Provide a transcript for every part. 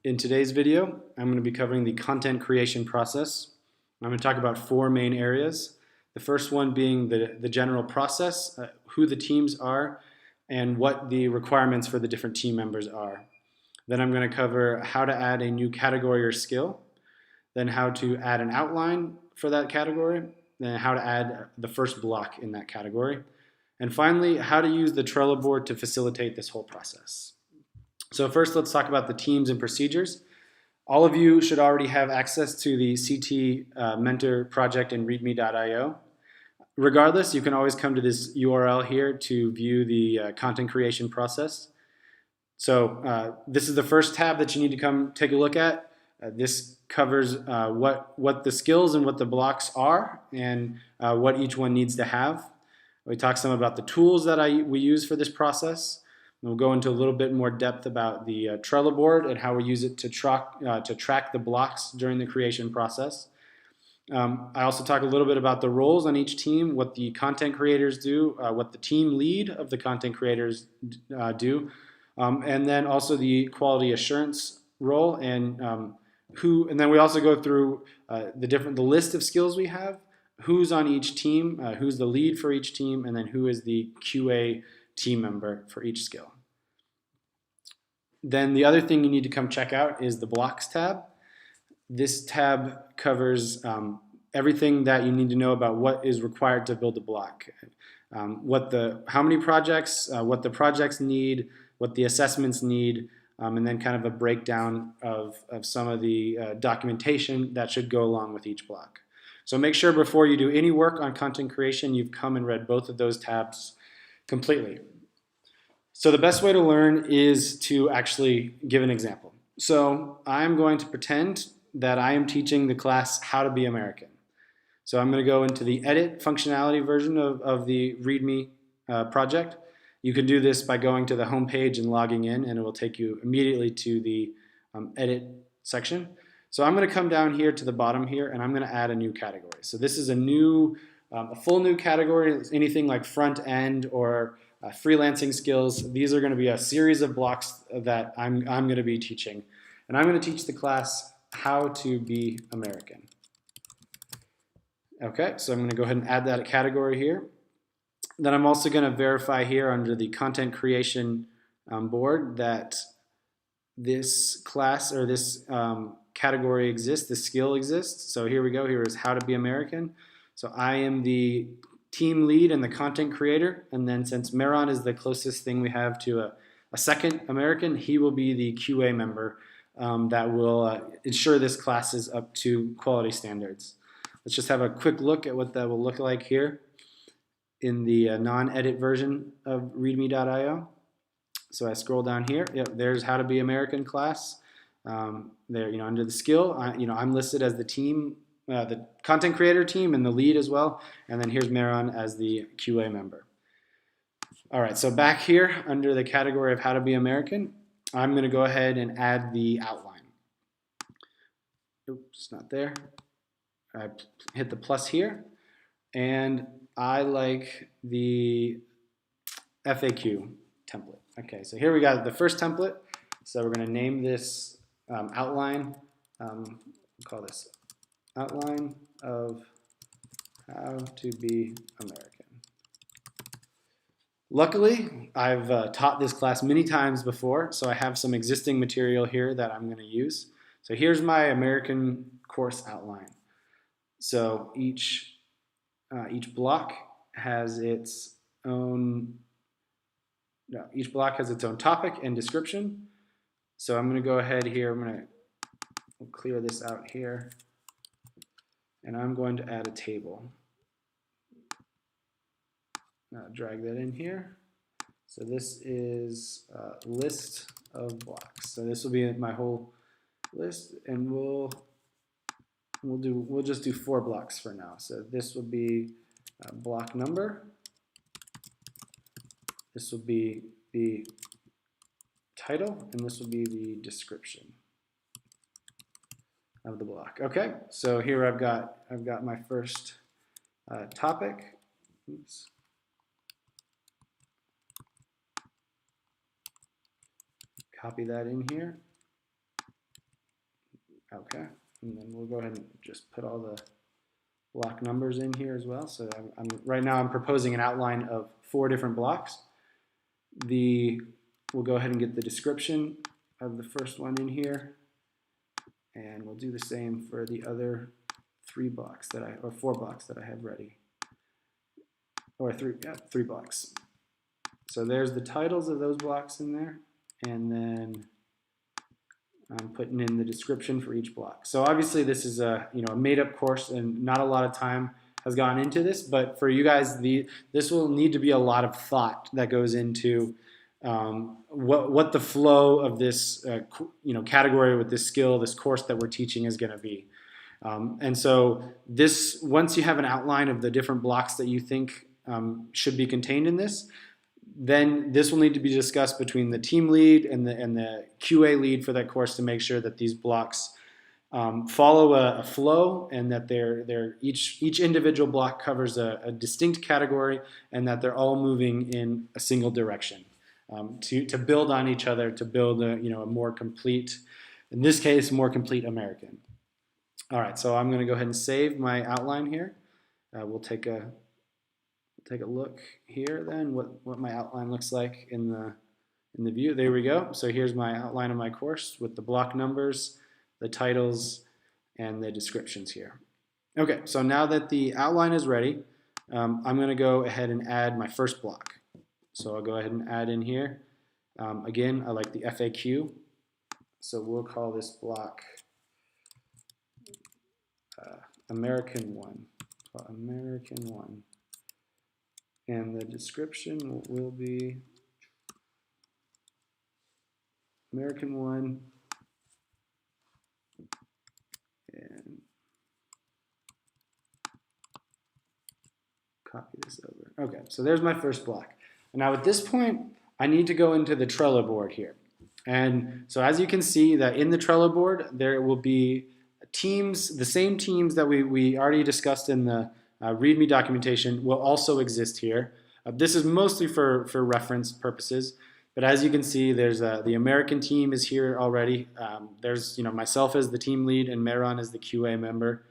In today's video, I'm going to be covering the content creation process. I'm going to talk about four main areas. The first one being the general process, who the teams are, and what the requirements for the different team members are. Then I'm going to cover how to add a new category or skill, then how to add an outline for that category, then how to add the first block in that category, and finally, how to use the Trello board to facilitate this whole process. So first, let's talk about the teams and procedures. All of you should already have access to the CT Mentor project in readme.io. Regardless, you can always come to this URL here to view the content creation process. So this is the first tab that you need to come take a look at. This covers what the skills and what the blocks are and what each one needs to have. We talk some about the tools that we use for this process. We'll go into a little bit more depth about the Trello board and how we use it to track the blocks during the creation process. I also talk a little bit about the roles on each team, what the content creators do, what the team lead of the content creators do, and then also the quality assurance role, and then we also go through the list of skills we have, who's on each team, who's the lead for each team, and then who is the QA team member for each skill. Then the other thing you need to come check out is the blocks tab. This tab covers everything that you need to know about what is required to build a block. How many projects, what the projects need, what the assessments need, and then kind of a breakdown of some of the documentation that should go along with each block. So make sure before you do any work on content creation, you've come and read both of those tabs completely. So the best way to learn is to actually give an example. So I'm going to pretend that I am teaching the class How to Be American. So I'm going to go into the edit functionality version of the README project. You can do this by going to the home page and logging in, and it will take you immediately to the edit section. So I'm going to come down here to the bottom here, and I'm going to add a new category. So this is a full new category. Anything like front end or freelancing skills. These are going to be a series of blocks that I'm going to be teaching. And I'm going to teach the class How to Be American. Okay, so I'm going to go ahead and add that category here. Then I'm also going to verify here under the content creation board that this class or this category exists, the skill exists. So here we go. Here is How to Be American. So I am the team lead and the content creator, and then since Meron is the closest thing we have to a second American, he will be the QA member that will ensure this class is up to quality standards. Let's just have a quick look at what that will look like here in the non-edit version of readme.io. So I scroll down here. Yep, there's How to Be American class. There, under the skill, I'm listed as the team. The content creator team and the lead as well, and then here's Meron as the QA member. All right, so back here under the category of How to Be American, I'm going to go ahead and add the outline. Oops, not there. I hit the plus here, and I like the FAQ template. Okay, so here we got the first template. So we're going to name this outline. We'll call this Outline of How to Be American. Luckily, I've taught this class many times before, so I have some existing material here that I'm going to use. So here's my American course outline. So each block has its own topic and description. So I'm going to go ahead here. I'm going to clear this out here. And I'm going to add a table. Now drag that in here. So this is a list of blocks. So this will be my whole list, and we'll just do 4 blocks for now. So this will be block number. This will be the title, and this will be the description of the block. Okay, so here I've got my first topic. Oops. Copy that in here. Okay, and then we'll go ahead and just put all the block numbers in here as well. So right now I'm proposing an outline of 4 different blocks. We'll go ahead and get the description of the first one in here, and we'll do the same for the other 4 blocks that I have ready, or 3 blocks. So there's the titles of those blocks in there, and then I'm putting in the description for each block. So obviously this is a made-up course, and not a lot of time has gone into this, but for you guys, this will need to be a lot of thought that goes into what the flow of this category with this skill, this course that we're teaching is going to be. And so once you have an outline of the different blocks that you think should be contained in this, then this will need to be discussed between the team lead and the QA lead for that course to make sure that these blocks follow a flow, and that each individual block covers a distinct category, and that they're all moving in a single direction to build on each other, to build a more complete, in this case, more complete American. All right, so I'm going to go ahead and save my outline here. We'll take a look here then what my outline looks like in the view. There we go. So here's my outline of my course with the block numbers, the titles, and the descriptions here. Okay, so now that the outline is ready, I'm going to go ahead and add my first block. So I'll go ahead and add in here. Again, I like the FAQ, so we'll call this block American 1. American 1. And the description will be American 1, and copy this over. Okay, so there's my first block. And now at this point, I need to go into the Trello board here. And so as you can see that in the Trello board, there will be teams, the same teams that we already discussed in the README documentation will also exist here. This is mostly for reference purposes, but as you can see, there's the American team is here already. There's myself as the team lead and Meron as the QA member.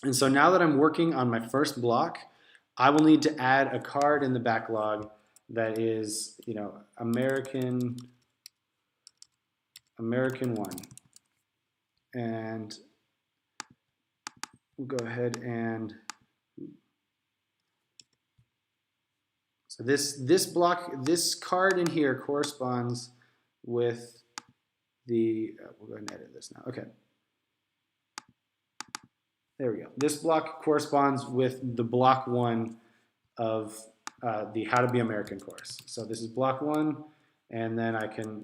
And so now that I'm working on my first block, I will need to add a card in the backlog that is American 1, and we'll go ahead and so this block, this card in here corresponds with the we'll go ahead and edit this now. Okay, there we go. This block corresponds with the block 1 of the How to Be American course. So this is block 1, and then I can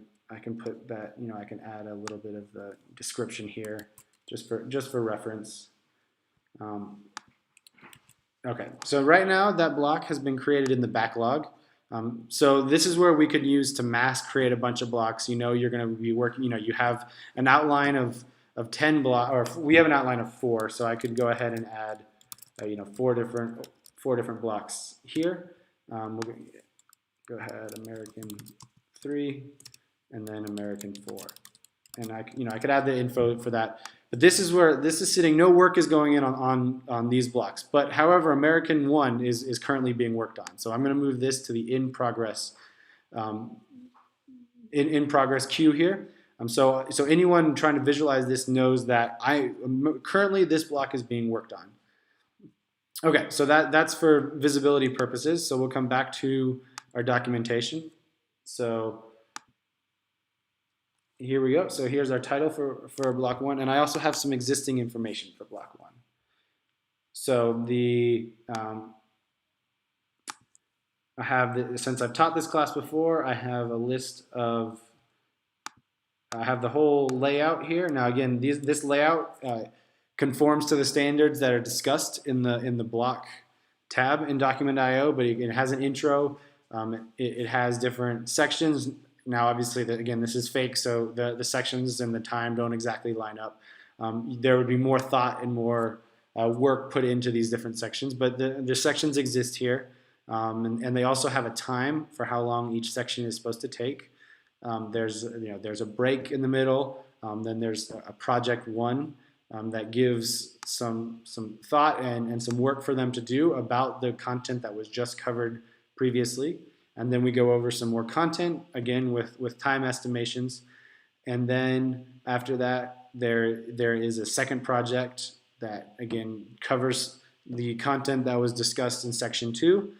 put that, I can add a little bit of the description here just for reference. Okay, so right now that block has been created in the backlog. So this is where we could use to mass create a bunch of blocks. You're going to be working, you have an outline of 10 blocks, or we have an outline of 4, so I could go ahead and add, 4 different blocks here. We'll go ahead, American 3, and then American 4, and I could add the info for that. But this is where this is sitting. No work is going in on these blocks. But however, American 1 is currently being worked on. So I'm going to move this to the in progress queue here. So anyone trying to visualize this knows that currently this block is being worked on. Okay, so that's for visibility purposes. So we'll come back to our documentation. So here we go. So here's our title for block 1, and I also have some existing information for block 1. So I have since I've taught this class before, I have a list of I have the whole layout here. Now again, this layout conforms to the standards that are discussed in the block tab in Document.io, but it has an intro. It has different sections. Now, obviously, again, this is fake, so the sections and the time don't exactly line up. There would be more thought and more work put into these different sections, but the sections exist here, and they also have a time for how long each section is supposed to take. There's a break in the middle, Then there's a project one that gives some thought and some work for them to do about the content that was just covered previously. And then we go over some more content, again, with time estimations. And then after that, there is a second project that, again, covers the content that was discussed in section 2.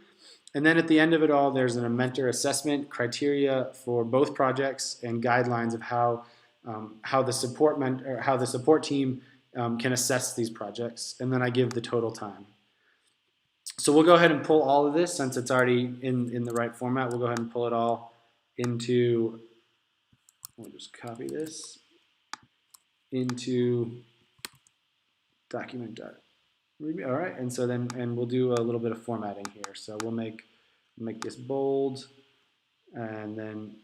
And then at the end of it all, there's a mentor assessment criteria for both projects and guidelines of how the support team can assess these projects. And then I give the total time. So we'll go ahead and pull all of this since it's already in the right format. We'll go ahead and pull it all into, we'll just copy this into document.ruby. All right, and so then, and we'll do a little bit of formatting here. So we'll make this bold, and then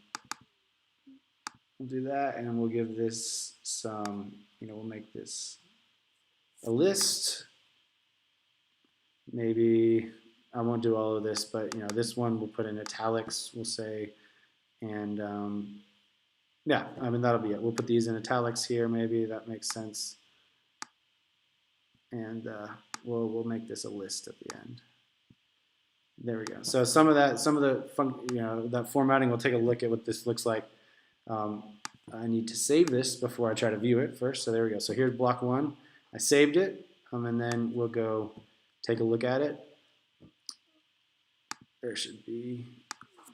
we'll do that, and we'll give this some, we'll make this a list. Maybe I won't do all of this, but this one we'll put in italics, we'll say, and yeah, that'll be it. We'll put these in italics here, maybe that makes sense, and we'll make this a list at the end. There we go. So some of that formatting, we'll take a look at what this looks like. I need to save this before I try to view it first. So there we go. So here's block 1. I saved it, and then we'll go take a look at it. There should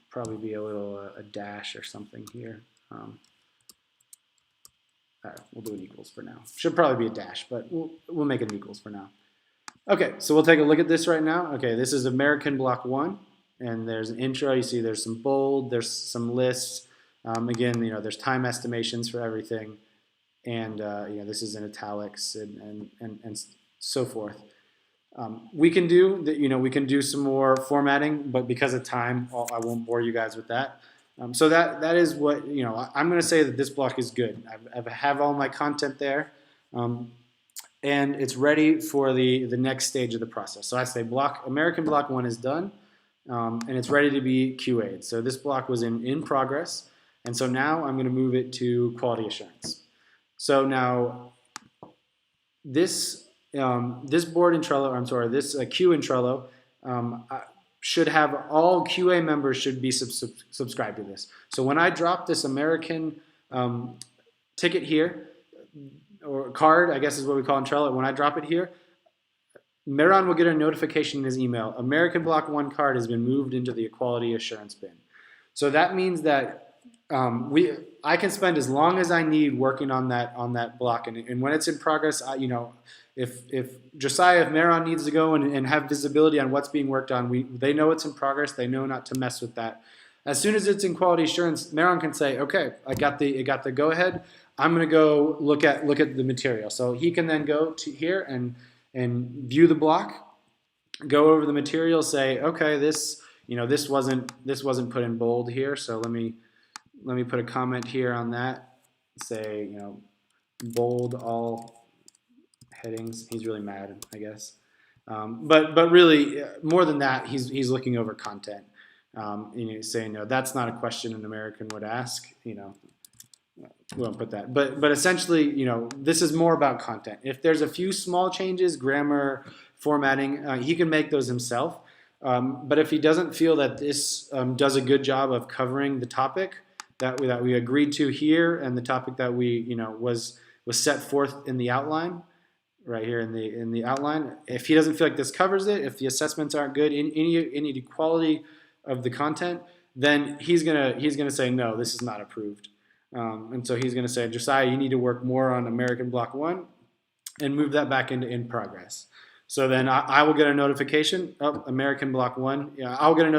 probably be a little a dash or something here. All right, we'll do an equals for now. Should probably be a dash, but we'll make it an equals for now. Okay, so we'll take a look at this right now. Okay, this is American block 1, and there's an intro. You see there's some bold, there's some lists. Again, there's time estimations for everything, and this is in italics and so forth. We can do we can do some more formatting, but because of time, I won't bore you guys with that. So that is what I'm going to say that this block is good. I have all my content there, and it's ready for the next stage of the process. So I say American block 1 is done, and it's ready to be QA'd. So this block was in progress, and so now I'm going to move it to quality assurance. So now this board in Trello, this queue in Trello should have all QA members should be subscribed to this. So when I drop this American ticket here, or card, I guess is what we call in Trello, when I drop it here, Meron will get a notification in his email. American block 1 card has been moved into the quality assurance bin. So that means that I can spend as long as I need working on that block, and when it's in progress, if Josiah, if Meron needs to go and have visibility on what's being worked on, they know it's in progress. They know not to mess with that. As soon as it's in quality assurance, Meron can say, okay, I got the go ahead. I'm going to go look at the material. So he can then go to here and view the block, go over the material, say, okay, this wasn't put in bold here. So let me put a comment here on that. Say, bold all headings. He's really mad, I guess. But really, more than that, he's looking over content. Saying, no, that's not a question an American would ask. We won't put that. But essentially, this is more about content. If there's a few small changes, grammar, formatting, he can make those himself. But if he doesn't feel that this does a good job of covering the topic that we agreed to here, and the topic that we was set forth in the outline, right here in the outline, if he doesn't feel like this covers it, if the assessments aren't good, any quality of the content, then he's gonna say no, this is not approved. And so he's going to say, Josiah, you need to work more on American block 1 and move that back into in progress. So then I will get a notification of American block 1. I'll get a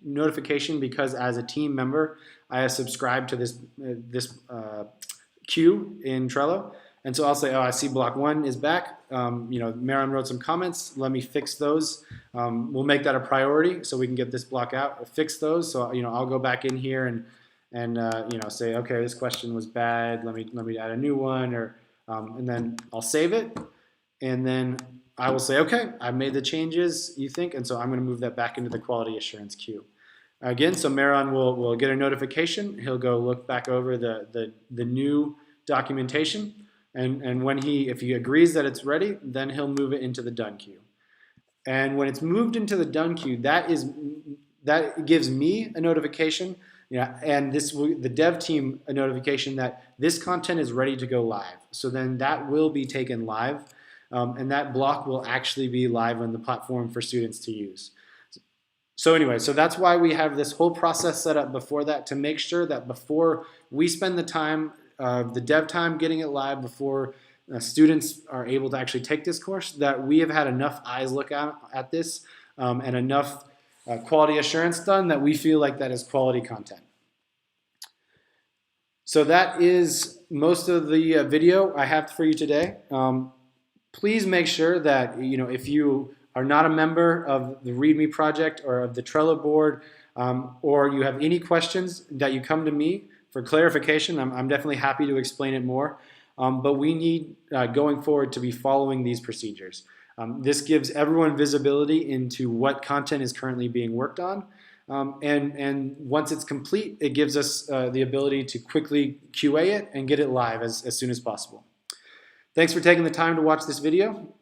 notification because as a team member, I have subscribed to this queue in Trello. And so I'll say, oh, I see block 1 is back. Meron wrote some comments. Let me fix those. We'll make that a priority so we can get this block out. Fix those. So I'll go back in here and say, okay, this question was bad. Let me add a new one, and then I'll save it, and then I will say, okay, I've made the changes you think, and so I'm going to move that back into the quality assurance queue. Again, so Meron will get a notification. He'll go look back over the new documentation, and if he agrees that it's ready, then he'll move it into the done queue. And when it's moved into the done queue, that gives me a notification, and the dev team a notification that this content is ready to go live. So then that will be taken live, and that block will actually be live on the platform for students to use. So anyway, so that's why we have this whole process set up before that, to make sure that before we spend the time, the dev time getting it live, before students are able to actually take this course, that we have had enough eyes look at this and enough quality assurance done that we feel like that is quality content. So that is most of the video I have for you today. Please make sure that, if you are not a member of the README project or of the Trello board, or you have any questions, that you come to me for clarification. I'm definitely happy to explain it more. But we need, going forward, to be following these procedures. This gives everyone visibility into what content is currently being worked on. And once it's complete, it gives us the ability to quickly QA it and get it live as soon as possible. Thanks for taking the time to watch this video.